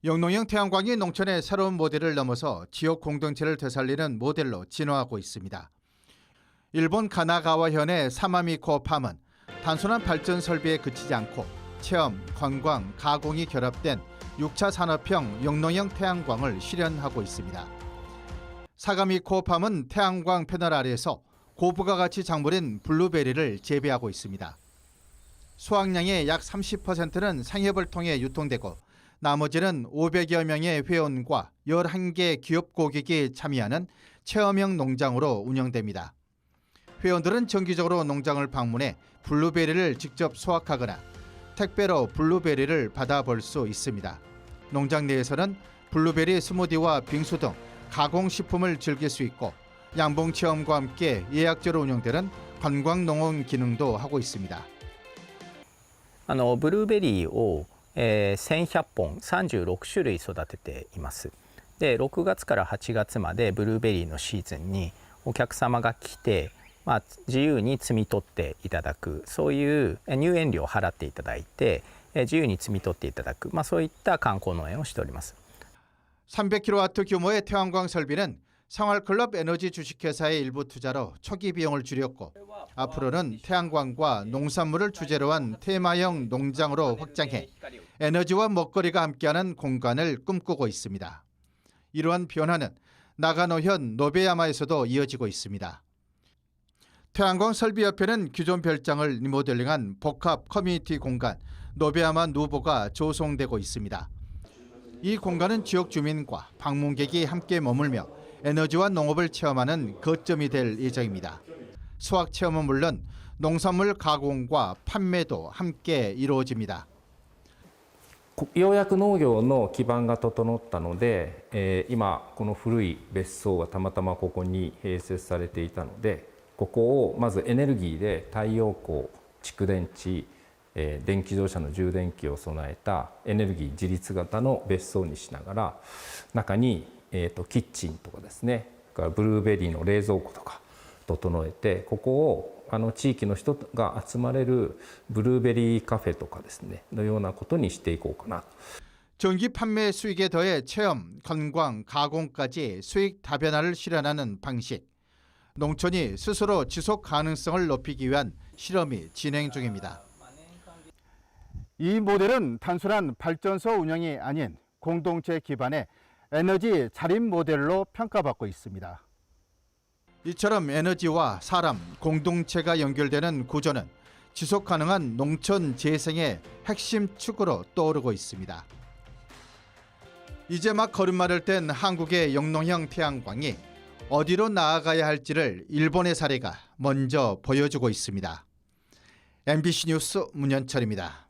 영농형 태양광이 농촌의 새로운 모델을 넘어서 지역 공동체를 되살리는 모델로 진화하고 있습니다. 일본 가나가와현의 사마미 코어팜은 단순한 발전 설비에 그치지 않고 체험, 관광, 가공이 결합된 6차 산업형 영농형 태양광을 실현하고 있습니다. 사가미 코어팜은 태양광 패널 아래에서 고부가가치 작물인 블루베리를 재배하고 있습니다. 수확량의 약 30%는 상협을 통해 유통되고 나머지는 500여 명의 회원과 11개 기업 고객이 참여하는 체험형 농장으로 운영됩니다. 회원들은 정기적으로 농장을 방문해 블루베리를 직접 수확하거나 택배로 블루베리를 받아볼 수 있습니다. 농장 내에서는 블루베리 스무디와 빙수 등 가공식품을 즐길 수 있고 양봉 체험과 함께 예약제로 운영되는 관광농원 기능도 하고 있습니다. ブルーベリーを1100本36種類育てています。で6月から8月までブルーベリーのシーズンにお客様が来て、自由に摘み取っていただく、そういう入園料を払っていただいて自由に摘み取っていただく、そういった観光農園をしております。 300kW 규모의 태양광 설비는 생활클럽 에너지 주식회사의 일부 투자로 초기 비용을 줄였고 앞으로는 태양광과 농산물을 주제로 한 테마형 농장으로 확장해 에너지와 먹거리가 함께하는 공간을 꿈꾸고 있습니다. 이러한 변화는 나가노현 노베야마에서도 이어지고 있습니다. 태양광 설비협회는 기존 별장을 리모델링한 복합 커뮤니티 공간 노베야마 누보가 조성되고 있습니다. 이 공간은 지역 주민과 방문객이 함께 머물며 에너지와 농업을 체험하는 거점이 될 예정입니다. 수확 체험은 물론 농산물 가공과 판매도 함께 이루어집니다. ようやく農業の基盤が整ったので、今この古い別荘がたまたまここに併設されていたので、ここをまずエネルギーで太陽光、蓄電池、電気自動車の充電器を備えたエネルギー自立型の別荘にしながら、中にキッチンとかですね、ブルーベリーの冷蔵庫とか整えて、ここを地域の人が集まれるブルーベリーカフェとかですねのようなことにしていこうかなと。 전기 판매 수익에 더해 체험, 관광, 가공까지 수익 다변화를 실현하는 방식. 농촌이 스스로 지속 가능성을 높이기 위한 실험이 진행 중입니다. 이 모델은 단순한 발전소 운영이 아닌 공동체 기반의 에너지 자립 모델로 평가받고 있습니다. 이처럼 에너지와 사람, 공동체가 연결되는 구조는 지속 가능한 농촌 재생의 핵심 축으로 떠오르고 있습니다. 이제 막 걸음마를 뗀 한국의 영농형 태양광이 어디로 나아가야 할지를 일본의 사례가 먼저 보여주고 있습니다. MBC 뉴스 문현철입니다.